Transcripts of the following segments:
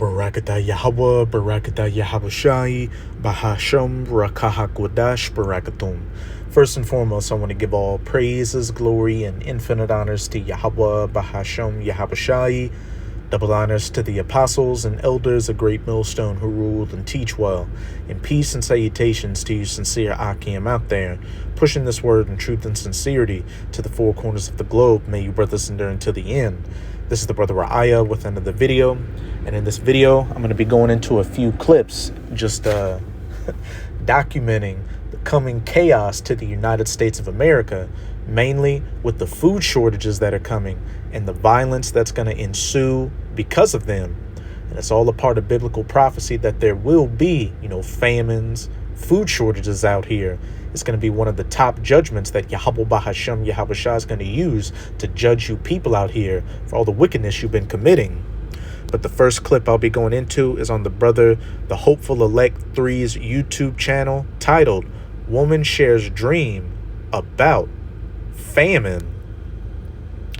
Barakatah Yahweh, Barakatah Yahabushai, Bahasham, Rakahakwadash, Barakatum. First and foremost, I want to give all praises, glory, and infinite honors to Yahweh, Bahasham, Yahabushai. Double honors to the apostles and elders of Great Millstone who ruled and teach well. And peace and salutations to you sincere Akim out there, pushing this word in truth and sincerity to the four corners of the globe. May you brothers endure until the end. This is the brother Ra'aya with another video. And in this video, I'm going to be going into a few clips just documenting the coming chaos to the United States of America, mainly with the food shortages that are coming and the violence that's going to ensue because of them. And it's all a part of biblical prophecy that there will be, famines, food shortages out here. It's going to be one of the top judgments that Yahweh Bahasham Yahabushah is going to use to judge you people out here for all the wickedness you've been committing. But the first clip I'll be going into is on the Hopeful Elect 3's YouTube channel, titled Woman Shares Dream About Famine.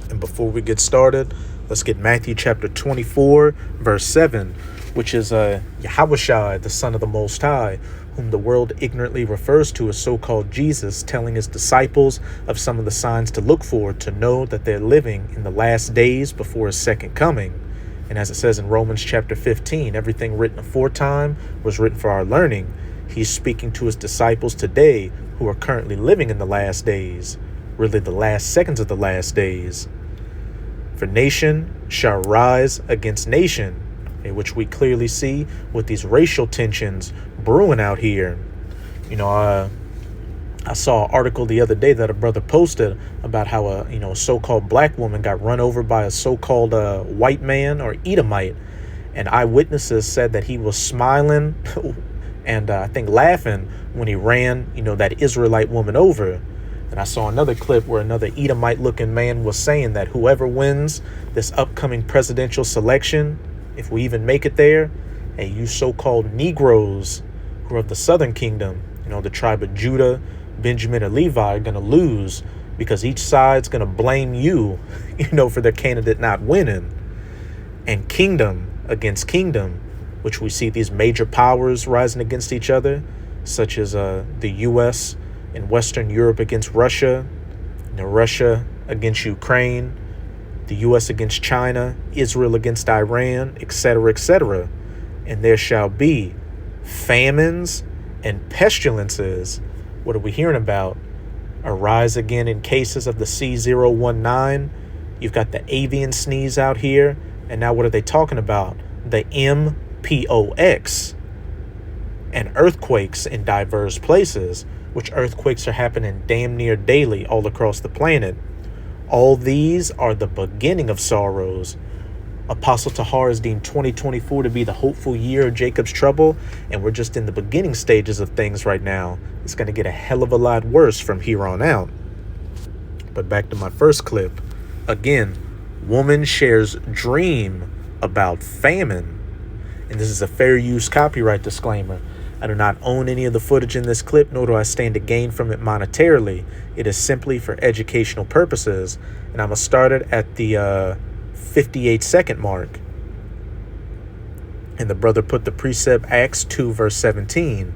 And before we get started, let's get Matthew chapter 24, verse 7, which is Yahawashi, the Son of the Most High, whom the world ignorantly refers to as so-called Jesus, telling his disciples of some of the signs to look for to know that they're living in the last days before his second coming. And as it says in Romans chapter 15, everything written aforetime was written for our learning. He's speaking to his disciples today who are currently living in the last days, really the last seconds of the last days. For nation shall rise against nation, which we clearly see with these racial tensions brewing out here. I saw an article the other day that a brother posted about how a so-called black woman got run over by a so-called white man or Edomite, and eyewitnesses said that he was smiling and I think laughing when he ran that Israelite woman over. And I saw another clip where another Edomite-looking man was saying that whoever wins this upcoming presidential selection, if we even make it there, you so-called Negroes who are of the Southern Kingdom, the tribe of Judah, Benjamin, or Levi, are going to lose because each side's going to blame you, for their candidate not winning. And kingdom against kingdom, which we see these major powers rising against each other, such as the U.S., in Western Europe against Russia, Russia against Ukraine, the U.S. against China, Israel against Iran, etc., etc. And there shall be famines and pestilences. What are we hearing about? Arise again in cases of the C019. You've got the avian sneeze out here. And now what are they talking about? The MPOX. And earthquakes in diverse places, which earthquakes are happening damn near daily all across the planet. All these are the beginning of sorrows. Apostle Tahar has deemed 2024 to be the hopeful year of Jacob's trouble, and we're just in the beginning stages of things right now. It's going to get a hell of a lot worse from here on out. But back to my first clip. Again, woman shares dream about famine. And this is a fair use copyright disclaimer. I do not own any of the footage in this clip, nor do I stand to gain from it monetarily. It is simply for educational purposes. And I'm going to start it at the 58-second mark. And the brother put the precept Acts 2, verse 17.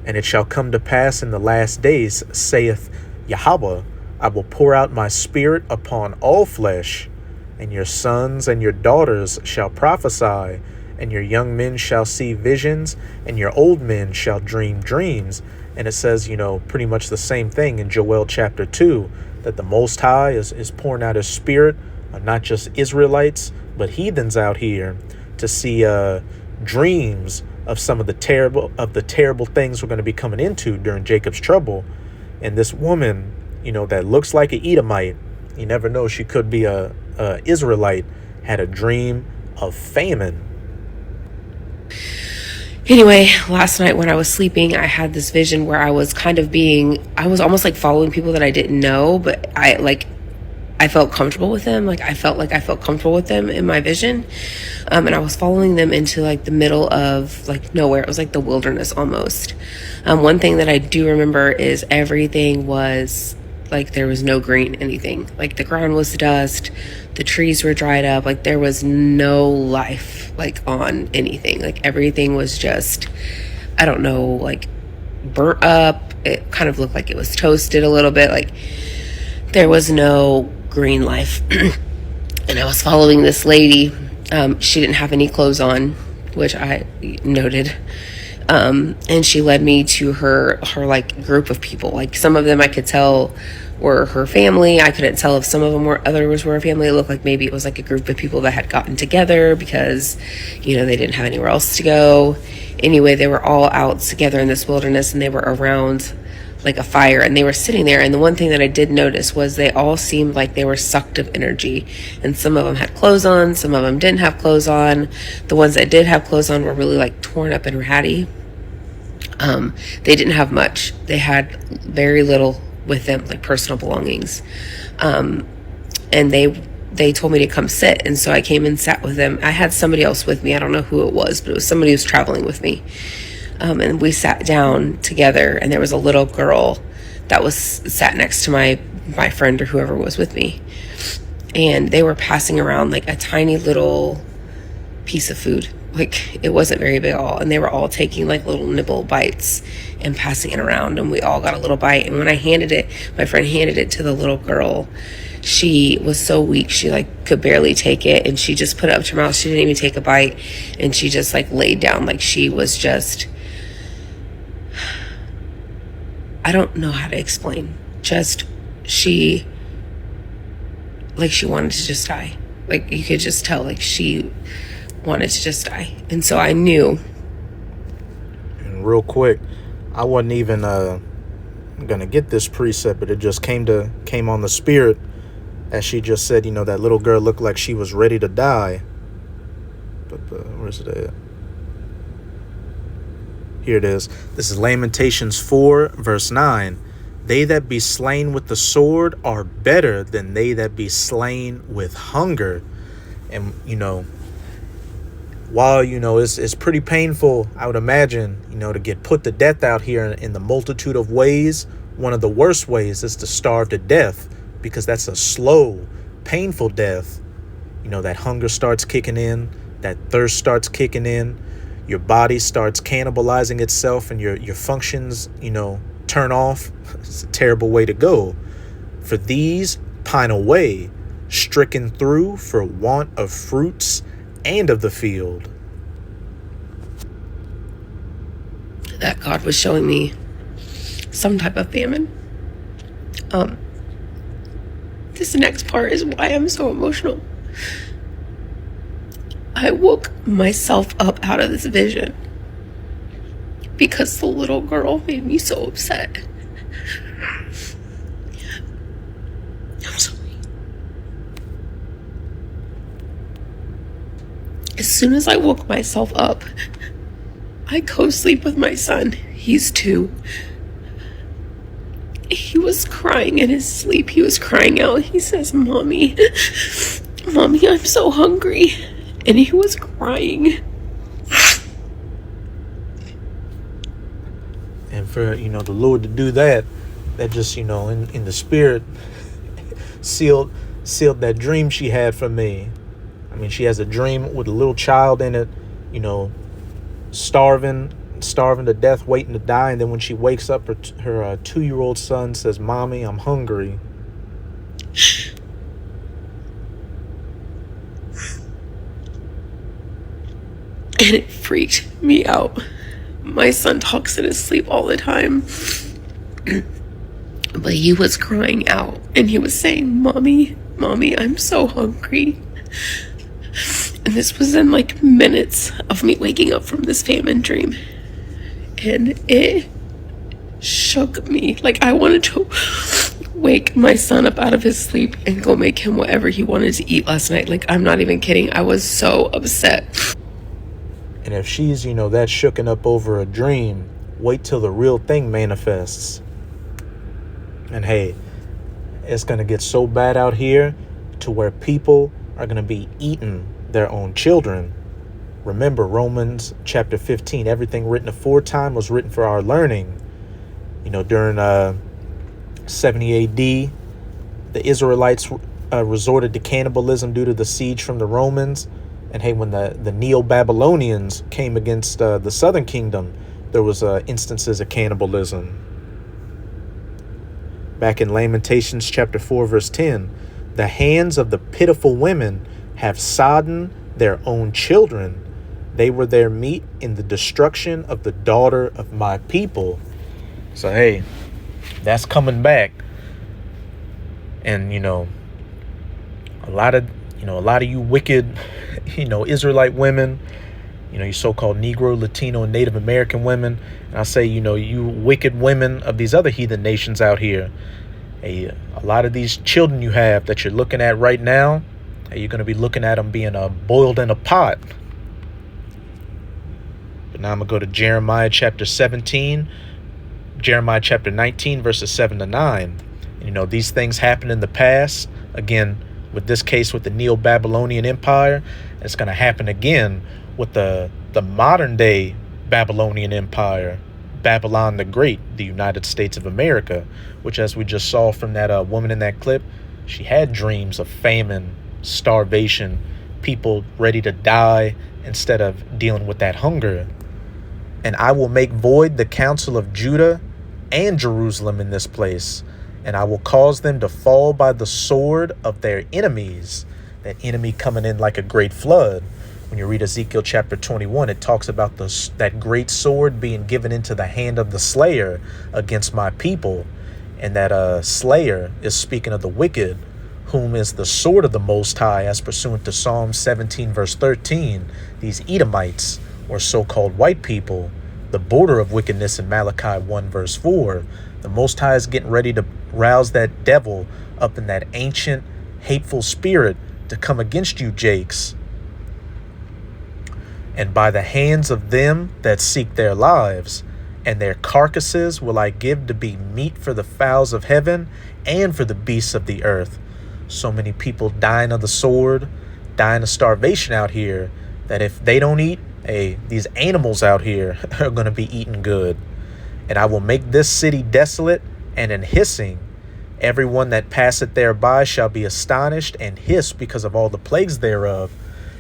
And it shall come to pass in the last days, saith Yahweh, I will pour out my spirit upon all flesh, and your sons and your daughters shall prophesy, and your young men shall see visions, and your old men shall dream dreams. And it says, pretty much the same thing in Joel chapter 2, that the Most High is pouring out his spirit on not just Israelites, but heathens out here to see dreams of some of the terrible things we're going to be coming into during Jacob's trouble. And this woman, that looks like an Edomite, you never know, she could be a Israelite, had a dream of famine. Anyway, last night when I was sleeping, I had this vision where I was almost like following people that I didn't know, but I felt comfortable with them. I felt comfortable with them in my vision. And I was following them into the middle of nowhere. It was like the wilderness almost. One thing that I do remember is everything was Like there was no green anything. Like the ground was dust, the trees were dried up. Like there was no life like on anything. Like everything was just, I don't know, like burnt up. It kind of looked like it was toasted a little bit. Like there was no green life. And I was following this lady. She didn't have any clothes on, which I noted. And she led me to her like group of people. Like some of them I could tell were her family. I couldn't tell if some of them were others were a family. It looked like maybe it was like a group of people that had gotten together because, you know, they didn't have anywhere else to go. Anyway, they were all out together in this wilderness, and they were around like a fire, and they were sitting there. And the one thing that I did notice was they all seemed like they were sucked of energy, and some of them had clothes on, some of them didn't have clothes on. The ones that did have clothes on were really like torn up and ratty. They didn't have much. They had very little with them, like personal belongings. And they told me to come sit, and so I came and sat with them. I had somebody else with me. I don't know who it was, but it was somebody who was traveling with me. And we sat down together, and there was a little girl that was sat next to my friend or whoever was with me. And they were passing around like a tiny little piece of food. Like it wasn't very big at all. And they were all taking like little nibble bites and passing it around. And we all got a little bite. And when I handed it, my friend handed it to the little girl. She was so weak. She like could barely take it. And she just put it up to her mouth. She didn't even take a bite. And she just like laid down. Like she was just, I don't know how to explain. Just she wanted to just die. Like you could just tell like she wanted to just die. And so I knew. And real quick, I wasn't even gonna get this precept, but it just came on the spirit as she just said, you know, that little girl looked like she was ready to die. But where's it at? Here it is. This is Lamentations 4 verse 9. They that be slain with the sword are better than they that be slain with hunger. And you know, while, you know, it's pretty painful, I would imagine, you know, to get put to death out here in the multitude of ways, one of the worst ways is to starve to death, because that's a slow, painful death. You know, that hunger starts kicking in, that thirst starts kicking in, your body starts cannibalizing itself, and your functions, you know, turn off. It's a terrible way to go. For these pine away, stricken through for want of fruits and of the field. That God was showing me some type of famine. This next part is why I'm so emotional. I woke myself up out of this vision because the little girl made me so upset. I'm sorry. As soon as I woke myself up, I co-sleep with my son. He's 2. He was crying in his sleep. He was crying out. He says, Mommy, I'm so hungry. And he was crying. And for, you know, the Lord to do that just, you know, in the spirit sealed that dream she had for me. I mean, she has a dream with a little child in it, you know, starving to death, waiting to die. And then when she wakes up, her 2-year-old son says, Mommy, I'm hungry. And it freaked me out. My son talks in his sleep all the time. But he was crying out and he was saying, Mommy, I'm so hungry. And this was in like minutes of me waking up from this famine dream. And it shook me. Like I wanted to wake my son up out of his sleep and go make him whatever he wanted to eat last night. Like I'm not even kidding. I was so upset. And if she's, you know, that shooken up over a dream, wait till the real thing manifests. And hey, it's going to get so bad out here to where people are going to be eating their own children. Remember Romans chapter 15, everything written aforetime was written for our learning. You know, during 70 AD, the Israelites resorted to cannibalism due to the siege from the Romans. And hey, when the Neo-Babylonians came against the southern kingdom, there was instances of cannibalism. Back in Lamentations chapter 4, verse 10, the hands of the pitiful women have sodden their own children. They were their meat in the destruction of the daughter of my people. So hey, that's coming back. And a lot of you wicked, Israelite women, you so-called Negro, Latino, and Native American women. And I say, you wicked women of these other heathen nations out here. A lot of these children you have that you're looking at right now, you're going to be looking at them being boiled in a pot. But now I'm going to go to Jeremiah chapter 19, verses 7 to 9. These things happened in the past. Again, with this case with the Neo-Babylonian Empire, it's going to happen again with the modern day Babylonian Empire, Babylon the Great, the United States of America, which, as we just saw from that woman in that clip, she had dreams of famine, starvation, people ready to die instead of dealing with that hunger. And I will make void the counsel of Judah and Jerusalem in this place, and I will cause them to fall by the sword of their enemies. That enemy coming in like a great flood. When you read Ezekiel chapter 21, it talks about that great sword being given into the hand of the slayer against my people. And that slayer is speaking of the wicked, whom is the sword of the Most High, as pursuant to Psalm 17, verse 13. These Edomites, or so-called white people, the border of wickedness in Malachi 1, verse 4. The Most High is getting ready to rouse that devil up in that ancient, hateful spirit to come against you, Jakes. And by the hands of them that seek their lives, and their carcasses will I give to be meat for the fowls of heaven and for the beasts of the earth. So many people dying of the sword, dying of starvation out here, that if they don't eat, these animals out here are going to be eating good. And I will make this city desolate and an hissing. Everyone that passeth thereby shall be astonished and hiss because of all the plagues thereof.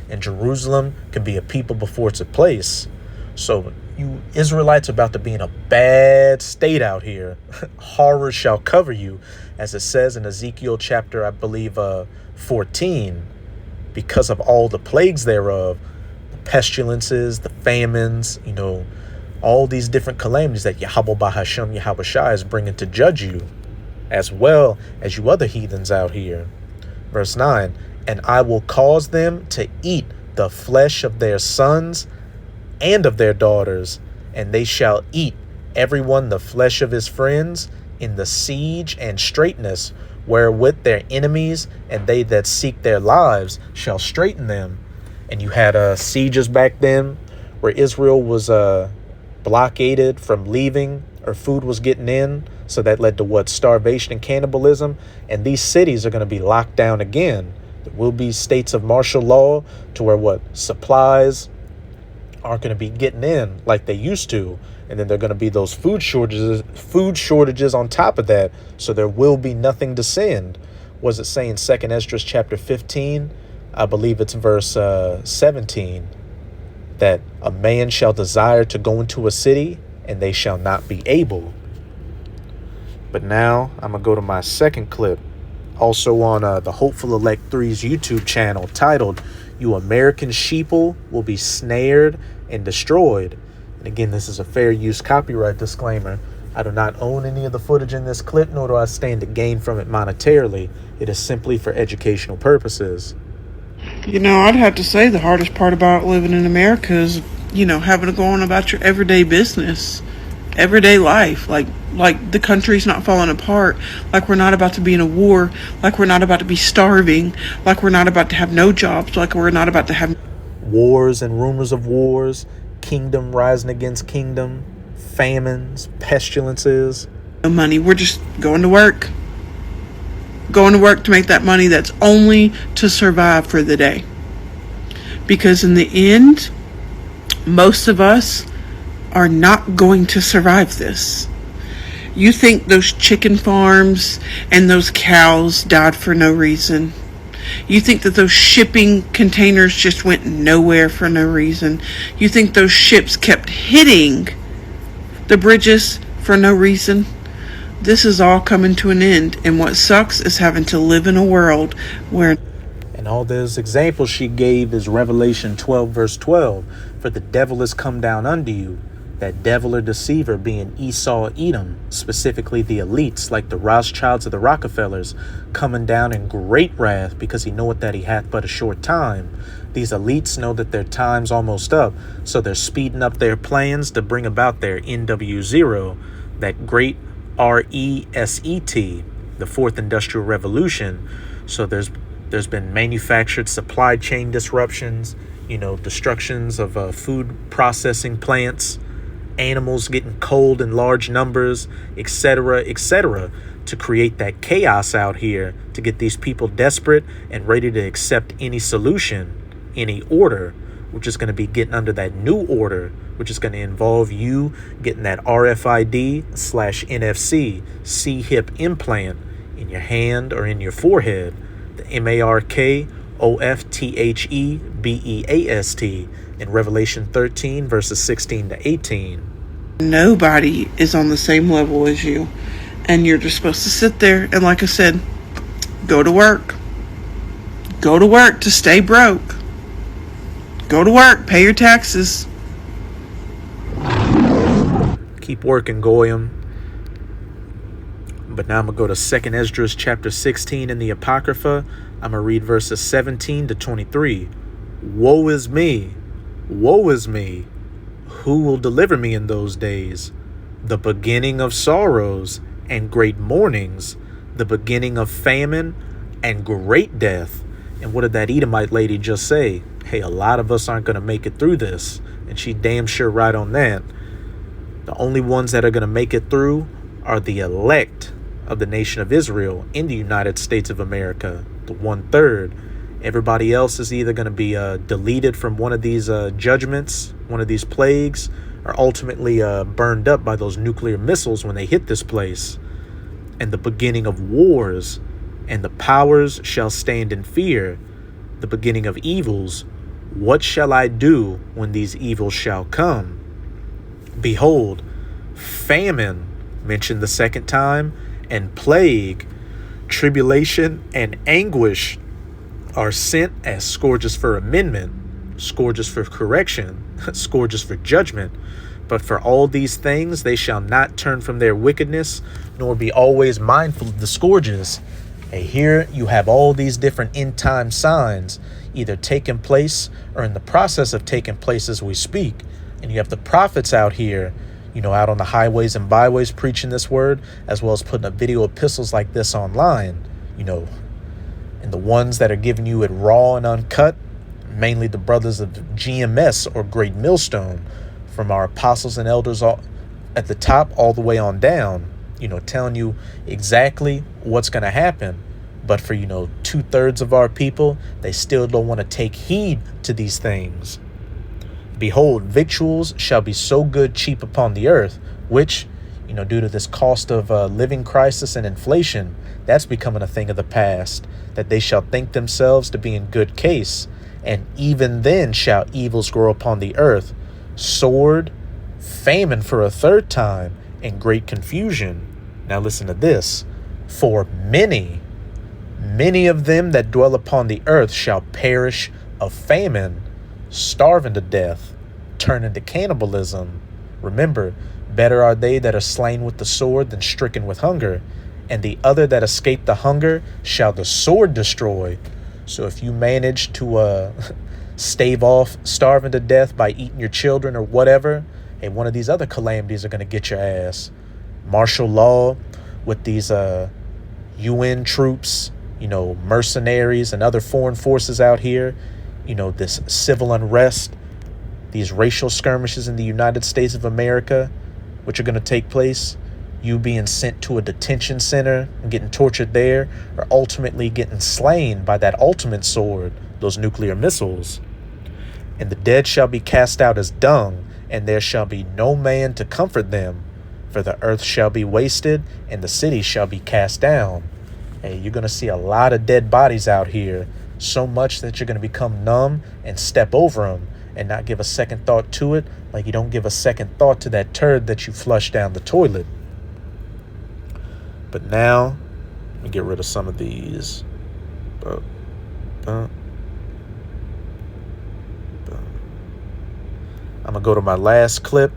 And Jerusalem can be a people before it's a place. So you Israelites are about to be in a bad state out here. Horror shall cover you, as it says in Ezekiel chapter, I believe, 14, because of all the plagues thereof, the pestilences, the famines, all these different calamities that Yahweh Bahashem Yahweh Shai is bringing to judge you, as well as you other heathens out here. Verse 9, and I will cause them to eat the flesh of their sons and of their daughters, and they shall eat everyone the flesh of his friends in the siege and straitness, wherewith their enemies and they that seek their lives shall straiten them. And you had sieges back then where Israel was blockaded from leaving, or food was getting in. So that led to starvation and cannibalism. And these cities are going to be locked down again. There will be states of martial law to where supplies aren't going to be getting in like they used to. And then there are going to be those food shortages on top of that. So there will be nothing to send. Was it saying 2nd Esdras chapter 15? I believe it's verse 17. That a man shall desire to go into a city and they shall not be able. But now I'm going to go to my second clip. Also on the Hopeful Elect 3's YouTube channel, titled, You American Sheeple Will Be Snared and Destroyed. And again, this is a fair use copyright disclaimer. I do not own any of the footage in this clip, nor do I stand to gain from it monetarily. It is simply for educational purposes. I'd have to say the hardest part about living in America is, having to go on about your everyday business, everyday life. Like the country's not falling apart, like we're not about to be in a war, like we're not about to be starving, like we're not about to have no jobs, like we're not about to have wars and rumors of wars, kingdom rising against kingdom, famines, pestilences. no money. We're just going to work to make that money that's only to survive for the day. Because in the end, most of us are not going to survive this. You think those chicken farms and those cows died for no reason? You think that those shipping containers just went nowhere for no reason? You think those ships kept hitting the bridges for no reason? This is all coming to an end, and what sucks is having to live in a world where... And all those examples she gave is Revelation 12, verse 12. For the devil is come down unto you, that devil or deceiver being Esau, Edom, specifically the elites like the Rothschilds or the Rockefellers, coming down in great wrath, because he knoweth that he hath but a short time. These elites know that their time's almost up, so they're speeding up their plans to bring about their NW0, that great RESET, the Fourth Industrial Revolution. So there's been manufactured supply chain disruptions, destructions of food processing plants, animals getting cold in large numbers, etc., to create that chaos out here, to get these people desperate and ready to accept any solution, any order, which is going to be getting under that new order, which is going to involve you getting that RFID/NFC C-hip implant in your hand or in your forehead, the MARKOFTHEBEAST in Revelation 13, verses 16 to 18. Nobody is on the same level as you, and you're just supposed to sit there and, like I said, go to work. Go to work to stay broke. Go to work, pay your taxes. Keep working, Goyim. But now I'm going to go to 2nd Esdras chapter 16 in the Apocrypha. I'm going to read verses 17 to 23. Woe is me! Woe is me! Who will deliver me in those days? The beginning of sorrows and great mournings, the beginning of famine and great death. And what did that Edomite lady just say? Hey, a lot of us aren't going to make it through this. And she damn sure right on that. The only ones that are going to make it through are the elect of the nation of Israel in the United States of America, the 1/3. Everybody else is either going to be deleted from one of these judgments, one of these plagues, or ultimately burned up by those nuclear missiles when they hit this place. And the beginning of wars, and the powers shall stand in fear, the beginning of evils. What shall I do when these evils shall come? Behold, famine, mentioned the second time, and plague, tribulation, and anguish are sent as scourges for amendment, scourges for correction, scourges for judgment. But for all these things they shall not turn from their wickedness, nor be always mindful of the scourges. And here you have all these different end time signs either taking place or in the process of taking place as we speak. And you have the prophets out here, out on the highways and byways preaching this word, as well as putting up video epistles like this online, and the ones that are giving you it raw and uncut, mainly the brothers of GMS or Great Millstone, from our apostles and elders at the top all the way on down, telling you exactly what's going to happen. But for, 2/3 of our people, they still don't want to take heed to these things. Behold, victuals shall be so good cheap upon the earth, which, due to this cost of living crisis and inflation, that's becoming a thing of the past, that they shall think themselves to be in good case, and even then shall evils grow upon the earth, sword, famine for a third time, and great confusion. Now listen to this. For many of them that dwell upon the earth shall perish of famine, starving to death, turning to cannibalism. Remember, better are they that are slain with the sword than stricken with hunger, and the other that escape the hunger shall the sword destroy. So if you manage to stave off starving to death by eating your children or whatever, hey, one of these other calamities are going to get your ass. Martial law with these UN troops, mercenaries and other foreign forces out here, this civil unrest, these racial skirmishes in the United States of America, which are going to take place, you being sent to a detention center and getting tortured there, or ultimately getting slain by that ultimate sword, those nuclear missiles. And the dead shall be cast out as dung, and there shall be no man to comfort them. For the earth shall be wasted, and the cities shall be cast down. Hey, you're going to see a lot of dead bodies out here, so much that you're going to become numb and step over them and not give a second thought to it, like you don't give a second thought to that turd that you flushed down the toilet. But now, let me get rid of some of these. I'm going to go to my last clip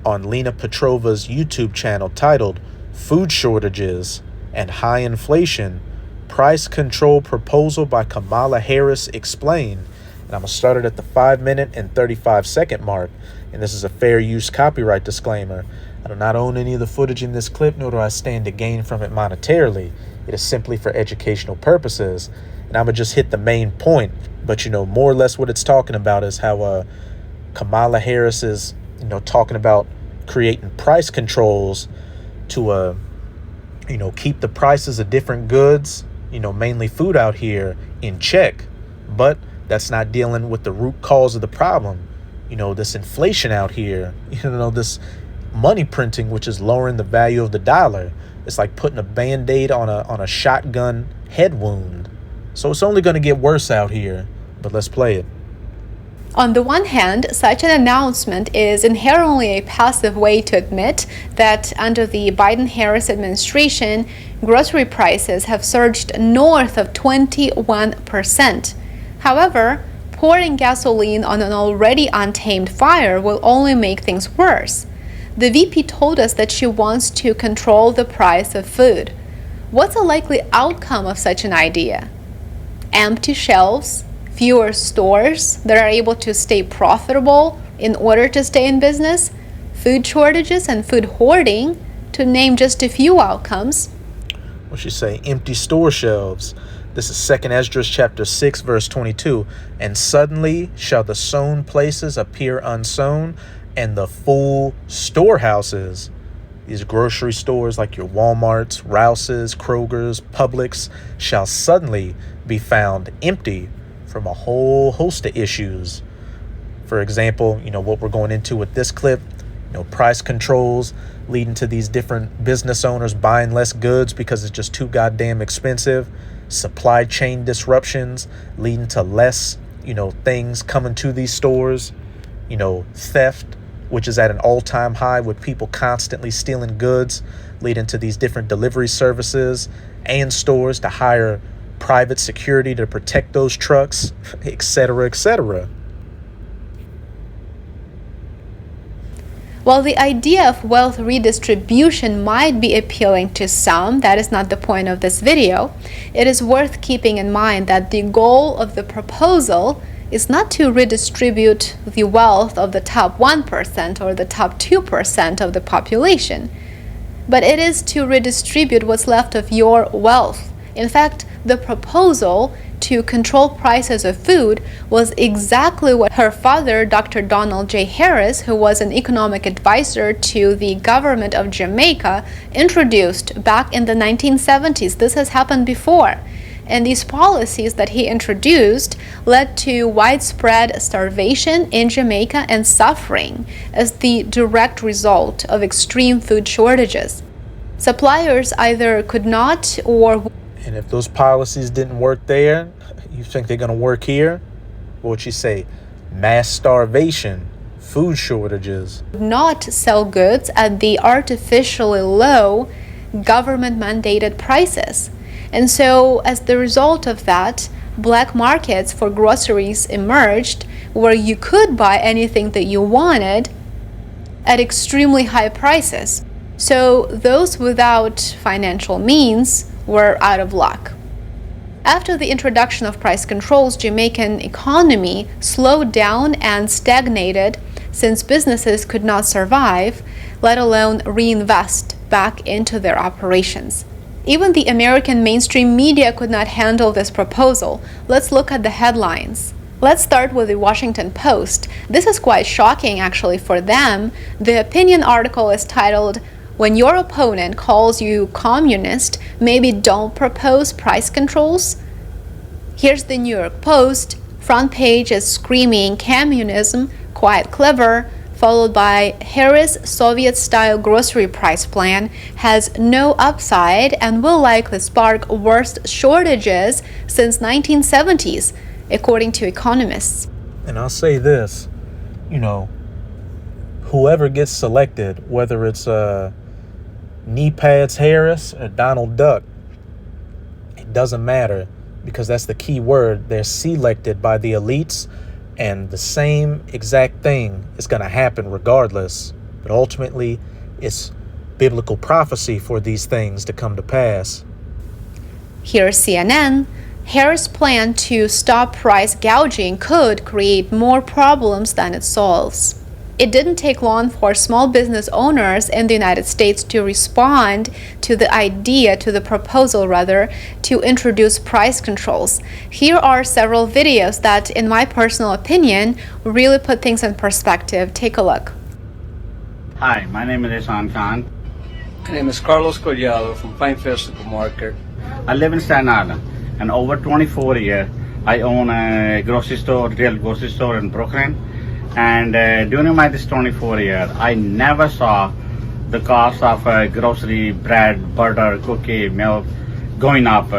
on Lena Petrova's YouTube channel titled Food Shortages and High Inflation, Price Control Proposal by Kamala Harris Explained. And I'm going to start it at the 5-minute and 35-second mark. And this is a fair use copyright disclaimer. I do not own any of the footage in this clip, nor do I stand to gain from it monetarily. It is simply for educational purposes. And I'm going to just hit the main point. But, more or less what it's talking about is how Kamala Harris is, talking about creating price controls to, keep the prices of different goods, mainly food out here, in check. But that's not dealing with the root cause of the problem. This inflation out here, this money printing, which is lowering the value of the dollar. It's like putting a Band-Aid on a shotgun head wound. So it's only going to get worse out here. But let's play it. On the one hand, such an announcement is inherently a passive way to admit that under the Biden-Harris administration, grocery prices have surged north of 21%. However, pouring gasoline on an already untamed fire will only make things worse. The VP told us that she wants to control the price of food. What's a likely outcome of such an idea? Empty shelves? Fewer stores that are able to stay profitable in order to stay in business, food shortages and food hoarding, to name just a few outcomes. What she say? Empty store shelves. This is 2 Esdras chapter 6, verse 22. And suddenly shall the sown places appear unsown, and the full storehouses. These grocery stores like your Walmarts, Rouse's, Kroger's, Publix shall suddenly be found empty from a whole host of issues. For example, what we're going into with this clip, price controls leading to these different business owners buying less goods because it's just too goddamn expensive. Supply chain disruptions leading to less, things coming to these stores. Theft, which is at an all-time high with people constantly stealing goods, leading to these different delivery services and stores to hire private security to protect those trucks, etc., etc. While the idea of wealth redistribution might be appealing to some, that is not the point of this video. It is worth keeping in mind that the goal of the proposal is not to redistribute the wealth of the top 1% or the top 2% of the population, but it is to redistribute what's left of your wealth. In fact, the proposal to control prices of food was exactly what her father, Dr. Donald J. Harris, who was an economic advisor to the government of Jamaica, introduced back in the 1970s. This has happened before. And these policies that he introduced led to widespread starvation in Jamaica and suffering as the direct result of extreme food shortages. Suppliers either could not or... And if those policies didn't work there, you think they're going to work here? What would you say? Mass starvation, food shortages. Not sell goods at the artificially low government-mandated prices. And so, as the result of that, black markets for groceries emerged where you could buy anything that you wanted at extremely high prices. So those without financial means were out of luck. After the introduction of price controls, Jamaican economy slowed down and stagnated since businesses could not survive, let alone reinvest back into their operations. Even the American mainstream media could not handle this proposal. Let's look at the headlines. Let's start with the Washington Post. This is quite shocking actually for them. The opinion article is titled, "When your opponent calls you communist, maybe don't propose price controls." Here's the New York Post. Front page is screaming communism, quite clever. followed by Harris' Soviet-style grocery price plan, has no upside and will likely spark worst shortages since 1970s, according to economists. And I'll say this, you know, whoever gets selected, whether it's knee pads Harris or Donald Duck, it doesn't matter, because that's the key word. They're selected by the elites, and the same exact thing is going to happen regardless. But ultimately, it's biblical prophecy for these things to come to pass. Here's CNN. Harris' plan to stop price gouging could create more problems than it solves. It didn't take long for small business owners in the United States to respond to the proposal to introduce price controls. Here are several videos that, in my personal opinion, really put things in perspective. Take a look. Hi, my name is Ishan Khan. My name is Carlos Collado from Pinefield Supermarket. I live in Staten Island, and over 24 years, I own a retail grocery store in Brooklyn. And during this 24 years, I never saw the cost of grocery, bread, butter, cookie, milk going up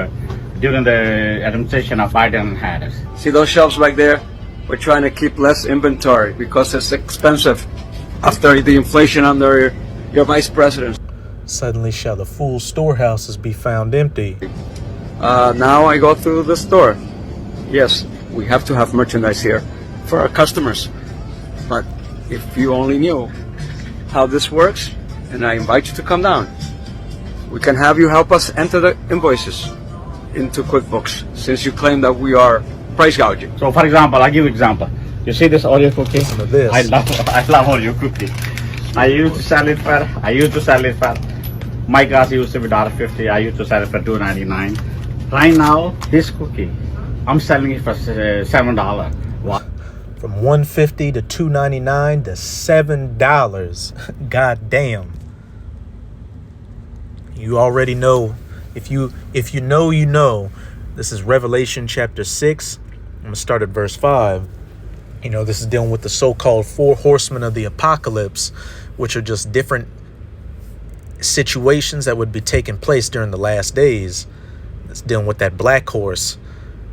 during the administration of Biden and Harris. See those shelves back there? We're trying to keep less inventory because it's expensive after the inflation under your vice president. Suddenly shall the full storehouses be found empty. Now I go through the store. Yes, we have to have merchandise here for our customers. But if you only knew how this works, and I invite you to come down, we can have you help us enter the invoices into QuickBooks, since you claim that we are price gouging. So, for example, I'll give you an example. You see this Oreo cookie? Listen to this. I love Oreo cookie. I used to sell it for, my cost used to be $1.50. I used to sell it for $2.99. Right now, this cookie, I'm selling it for $7. What? From $1.50 to $2.99 to $7. God damn. You already know. If you know, you know. This is Revelation chapter 6. I'm going to start at verse 5. You know, this is dealing with the so-called 4 horsemen of the apocalypse, which are just different situations that would be taking place during the last days. It's dealing with that black horse.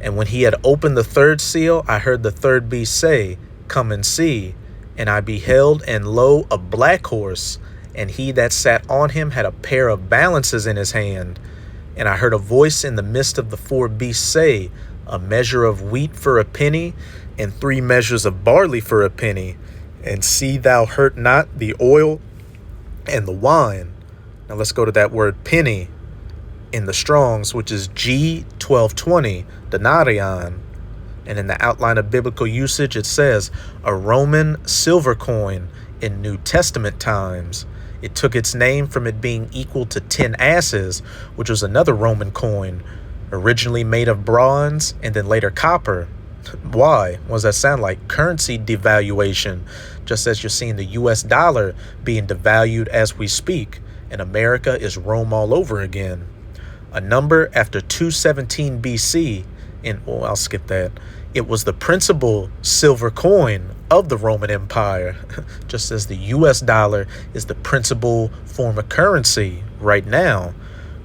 And when he had opened the 3rd seal, I heard the 3rd beast say, "Come and see." And I beheld, and lo, a black horse, and he that sat on him had a pair of balances in his hand. And I heard a voice in the midst of the 4 beasts say, "A measure of wheat for a penny, and 3 measures of barley for a penny. And see thou hurt not the oil and the wine." Now let's go to that word penny in the Strong's, which is G1220, denarion. And in the outline of biblical usage, it says a Roman silver coin in New Testament times. It took its name from it being equal to 10 asses, which was another Roman coin, originally made of bronze and then later copper. Why? What does that sound like? Currency devaluation, just as you're seeing the US dollar being devalued as we speak, and America is Rome all over again. A number after 217 BC, I'll skip that. It was the principal silver coin of the Roman Empire, just as the US dollar is the principal form of currency right now.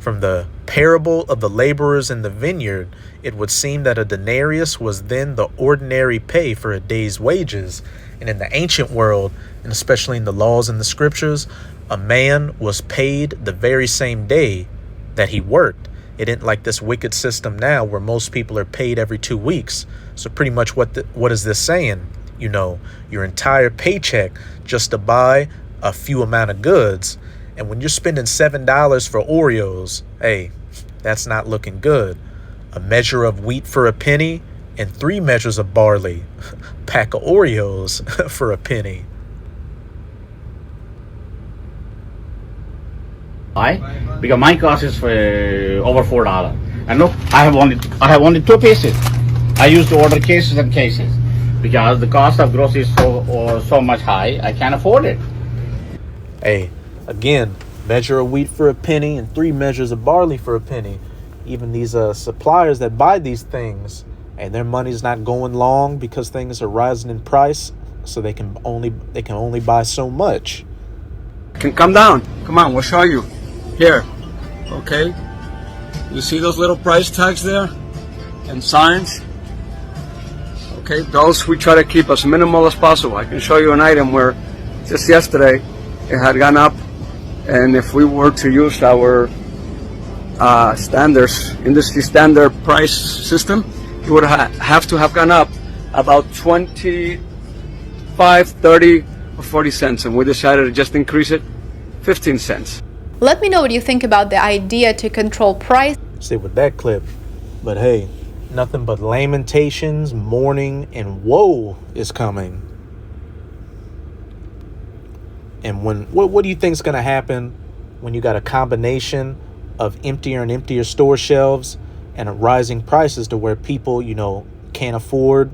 From the parable of the laborers in the vineyard, it would seem that a denarius was then the ordinary pay for a day's wages. And in the ancient world, and especially in the laws and the scriptures, a man was paid the very same day that he worked. It isn't like this wicked system now where most people are paid every 2 weeks. So pretty much what is this saying? You know, your entire paycheck just to buy a few amount of goods. And when you're spending $7 for Oreos, hey, that's not looking good. A measure of wheat for a penny and 3 measures of barley. Pack of Oreos for a penny. Why? Because my cost is for over $4. And look, I have only 2 pieces. I used to order cases and cases because the cost of groceries is so much high. I can't afford it. Hey, again, measure of wheat for a penny and 3 measures of barley for a penny. Even these suppliers that buy these things and their money's not going long because things are rising in price. so they can only buy so much. Can come down. Come on, we'll show you. Here. Okay? You see those little price tags there? And signs? Okay, those we try to keep as minimal as possible. I can show you an item where just yesterday it had gone up, and if we were to use our industry standard price system, it would have to have gone up about 25, 30, or 40 cents, and we decided to just increase it 15 cents. Let me know what you think about the idea to control price. Stay with that clip. But hey, nothing but lamentations, mourning, and woe is coming. And what do you think is going to happen when you got a combination of emptier and emptier store shelves and rising prices to where people, can't afford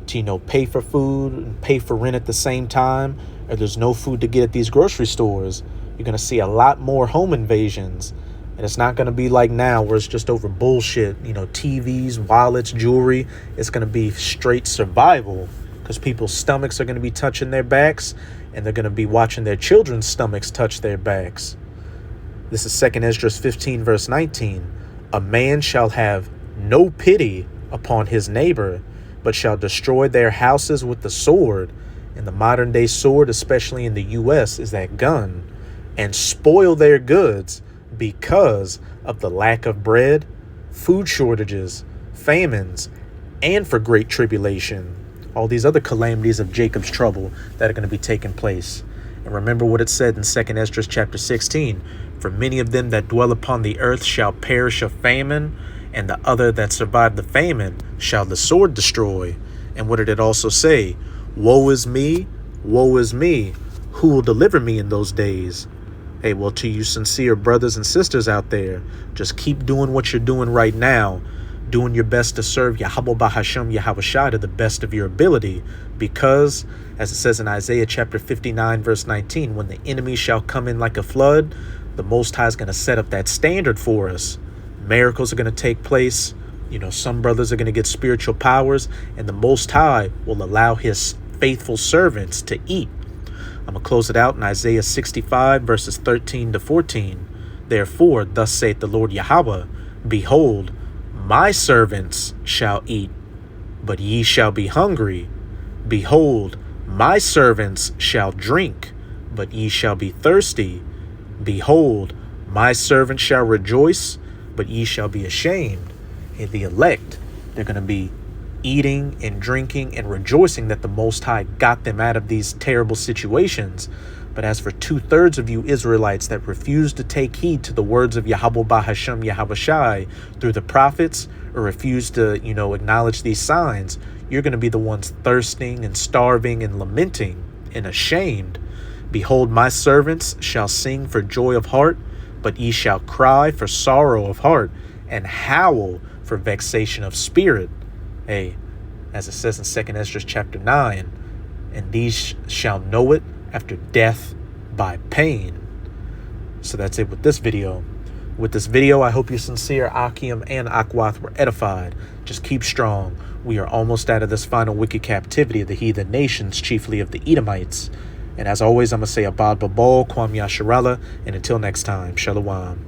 to, pay for food and pay for rent at the same time, or there's no food to get at these grocery stores? You're going to see a lot more home invasions. And it's not going to be like now where it's just over bullshit, TVs, wallets, jewelry. It's going to be straight survival because people's stomachs are going to be touching their backs, and they're going to be watching their children's stomachs touch their backs. This is 2 Esdras 15, verse 19. A man shall have no pity upon his neighbor, but shall destroy their houses with the sword. And the modern day sword, especially in the U.S., is that gun. And spoil their goods because of the lack of bread, food shortages, famines, and for great tribulation. All these other calamities of Jacob's trouble that are going to be taking place. And remember what it said in 2 Esdras chapter 16. For many of them that dwell upon the earth shall perish of famine, and the other that survive the famine shall the sword destroy. And what did it also say? Woe is me, who will deliver me in those days? Hey, well, to you sincere brothers and sisters out there, just keep doing what you're doing right now, doing your best to serve Yahweh Bahashem Yahweh Shai to the best of your ability, because, as it says in Isaiah chapter 59, verse 19, when the enemy shall come in like a flood, the Most High is going to set up that standard for us. Miracles are going to take place. Some brothers are going to get spiritual powers, and the Most High will allow his faithful servants to eat. I'm going to close it out in Isaiah 65, verses 13 to 14. Therefore, thus saith the Lord Yahweh, behold, my servants shall eat, but ye shall be hungry. Behold, my servants shall drink, but ye shall be thirsty. Behold, my servants shall rejoice, but ye shall be ashamed. And the elect, they're going to be eating and drinking and rejoicing that the Most High got them out of these terrible situations. But as for 2/3 of you Israelites that refuse to take heed to the words of Yahweh Bahashem Yahweh Shai through the prophets, or refuse to, acknowledge these signs, you're going to be the ones thirsting and starving and lamenting and ashamed. Behold, my servants shall sing for joy of heart, but ye shall cry for sorrow of heart, and howl for vexation of spirit. Hey, as it says in 2 Esdras chapter 9, and these shall know it after death by pain. So that's it with this video. With this video, I hope you sincere Akim and Akwath were edified. Just keep strong. We are almost out of this final wicked captivity of the heathen nations, chiefly of the Edomites. And as always, I'm going to say Abad Babal, Kwam Yasharallah, and until next time, Shalom.